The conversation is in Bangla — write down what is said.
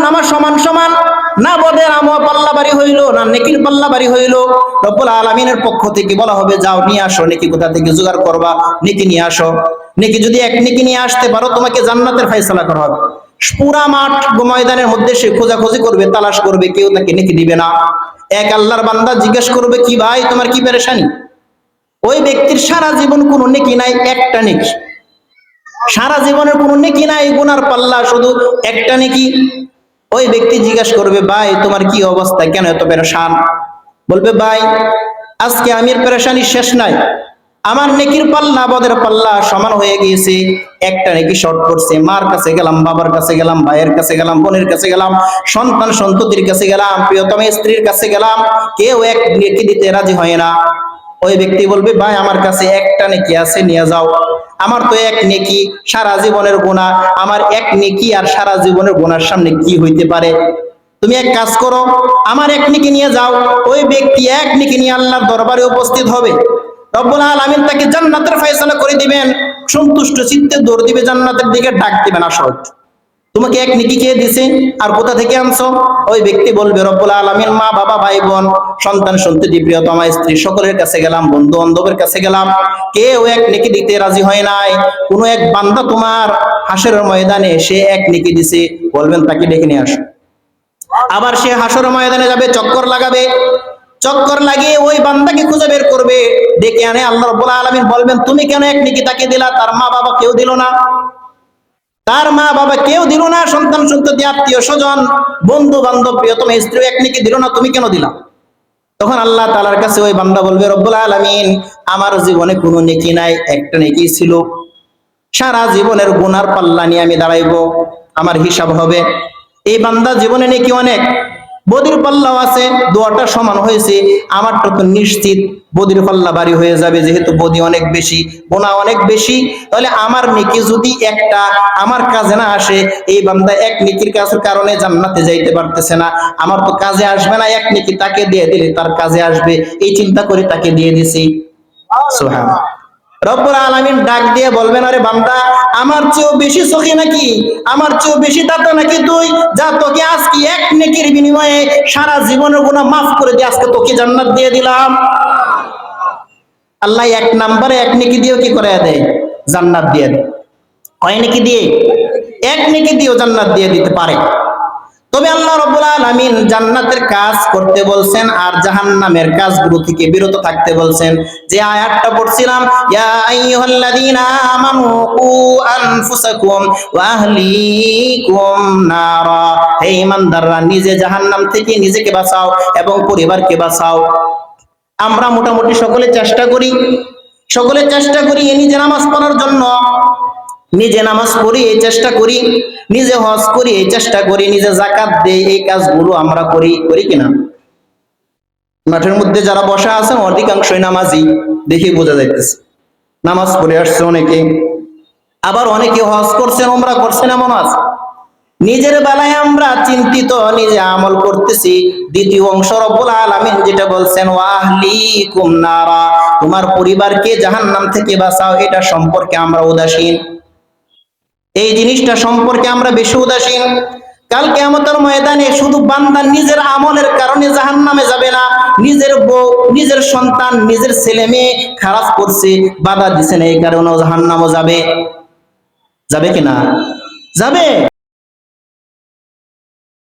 নামা সমান সমান, না বদের আমল পাল্লা বাড়ি হইল, না নেকির পাল্লা বাড়ি হইল। রব্বুল আলামিনের পক্ষ থেকে বলা হবে যাও নিয়ে আসো, নেকি কোথা থেকে জোগাড় করবা, নেকি নিয়ে আসো। নেকি যদি এক নেকি নিয়ে আসতে পারো তোমাকে জান্নাতের ফয়সালা করা হবে। পুরা মাঠ ময়দানের মধ্যে সে খোঁজাখুঁজি করবে, তালাশ করবে, কেউ তাকে নেকি দিবে না। এক আল্লাহর বান্দা জিজ্ঞেস করবে কি ভাই তোমার কি পেরেশানি? ওই ব্যক্তির সারা জীবন কোনো নেকি নাই, একটা নেকি, সারা জীবনের কোনো নেকি নাই, গুনার পাল্লা শুধু একটা নেকি। ওই ব্যক্তি জিজ্ঞাসা করবে ভাই তোমার কি অবস্থা, কেন এত পেরেশান? বলবে ভাই আজকে আমির পেরেশানি শেষ নাই, আমার নেকির পাল্লা বদের পাল্লা সমান হয়ে গিয়েছে, একটা নেকি শর্ট করছে। মার কাছে গেলাম, বাবার কাছে গেলাম, ভাইয়ের কাছে গেলাম, বোনের কাছে গেলাম, সন্তান সন্ততির কাছে গেলাম, প্রিয়তম স্ত্রীর কাছে গেলাম, কেউ এক নেকি দিতে রাজি হয় না। ওই ব্যক্তি বলবে ভাই আমার কাছে একটা নেকি আছে, নিয়ে যাও। আমার তো এক নেকি, সারা জীবনের গুনাহ, আমার এক নেকি আর সারা জীবনের গুনার সামনে কি হইতে পারে? তুমি এক কাজ করো, আমার এক নেকি নিয়ে যাও। ওই ব্যক্তি এক নেকি নিয়ে আল্লাহর দরবারে উপস্থিত হবে। রব্বুল আলামিন তাকে জান্নাতের ফয়সালা করে দিবেন, সন্তুষ্ট চিত্তে দৌড় দিবে জান্নাতের দিকে, ডাক দিবেন আসো। তোমাকে এক নেকি কে দিছে আর কোথা থেকে আনছো? ওই ব্যক্তি বলবে রব্বুল আলামিন মা বাবা ভাই বোন সন্তান সন্ততি প্রিয়তমা স্ত্রী সকলের কাছে গেলাম, বন্ধু বান্ধবের কাছে গেলাম, কেউ এক নেকি দিতে রাজি হয় নাই। কোন এক বান্দা তোমার হাসরের ময়দানে সে এক নেকি দিছে, বলবেন তাকে ডেকে নিয়ে আসো। আবার সে হাসরের ময়দানে যাবে, চক্কর লাগাবে, চক্কর লাগিয়ে ওই বান্দাকে খুঁজে বের করবে, ডেকে আনে। আল্লাহ রাব্বুল আলামিন বলবেন তুমি কেন এক নেকি তাকে দিলা? তার মা বাবা কেউ দিল না, তার মা বাবা কেউ দিল না, সন্তান সন্ততি আত্মীয় স্বজন বন্ধু বান্ধব প্রিয়তম স্ত্রী এক নেকি দিল না, তুমি কেন দিলা? তখন আল্লাহ তাআলার কাছে ওই বান্দা বলবে রব্বুল আলামিন আমার জীবনে কোনো নেকি নাই, একটা নেকি ছিল, সারা জীবনের গুনার পাল্লা নিয়ে আমি দাঁড়াইবো, আমার হিসাব হবে। এই বান্দা জীবনে নেকি অনেক, বদির পাল্লাও আছে, দোয়াটা সমান হয়েছে, আমারটা তো নিশ্চিত বদির পাল্লা বাড়ি হয়ে যাবে, যেহেতু বদি অনেক বেশি, গুনাহ অনেক বেশি। তাহলে আমার নেকি যদি একটা আমার কাজে না আসে, এই বান্দা এক নেকির কারণে জান্নাতে যাইতে পারতেছে না, আমার তো কাজে আসবে না, এক নেকি তাকে দিয়ে দিলে তার কাজে আসবে, এই চিন্তা করে তাকে দিয়ে দিছি। সুবহানাল্লাহ। রব্বুল আলামিন ডাক দিয়ে বলবেন আরে বান্দা আমার চেয়েও বেশি সখী নাকি, আমার চেয়েও বেশি দাতা নাকি তুই? যা তোকে আজকে এক নেকির বিনিময়ে সারা জীবনের গুনাহ মাফ করে দিয়ে আজকে তোকে জান্নাত দিয়ে দিলাম। আল্লাহ এক নম্বরে এক নেকি দিয়েও কি করে দেয়? জান্নাত দিয়ে দেয়। কয় নেকি দিয়ে? এক নেকি দিয়েও জান্নাত দিয়ে দিতে পারে। তবে আল্লাহ রাব্বুল আলামিন জান্নাতের কাজ করতে বলছেন আর জাহান্নামের কাজগুলো থেকে বিরত থাকতে বলছেন। যে আয়াতটা পড়ছিলাম ইয়া আইয়ুহাল্লাযীনা আমানু কু আনফুসাকুম ওয়া আহলিকুম নারা, হে ঈমানদাররা নিজে জাহান্নাম থেকে নিজেকে বাঁচাও এবং পরিবারকে বাঁচাও। আমরা মোটামুটি সকলে চেষ্টা করি নিজে নামাজ পড়ার জন্য, নিজে নামাজ পড়ি এই চেষ্টা করি, নিজে হজ করি এই চেষ্টা করি, নিজে যাকাত দেই, এই কাজগুলো আমরা করি কিনা? মাঠের মধ্যে যারা বসা আছেন অধিকাংশই নামাজি, দেখে বোঝা যাইতেছে নামাজ পড়ে আসছে অনেকে, আবার অনেকে হজ করছেন, ওমরা করছেন, এমন আছে। নিজের বেলায় আমরা চিন্তিত, নিজে আমল করতেছি। দ্বিতীয় অংশ রব্বুল আলামিন যেটা বলছেন ওয়া আহলিকুম নারা, তোমার পরিবারকে জাহান্নাম থেকে বাঁচাও, এটা সম্পর্কে আমরা উদাসীন, এই জিনিসটা সম্পর্কে আমরা বেশি উদাসীন। কাল কিয়ামতের ময়দানে শুধু বান্দা নিজের আমলের কারণে জাহান্নামে যাবে না, নিজের বউ, নিজের সন্তান, নিজের ছেলে মেয়ে খারাপ করছে, বাধা দিছেন, এই কারণেও জাহান্নামে যাবে কিনা? যাবে।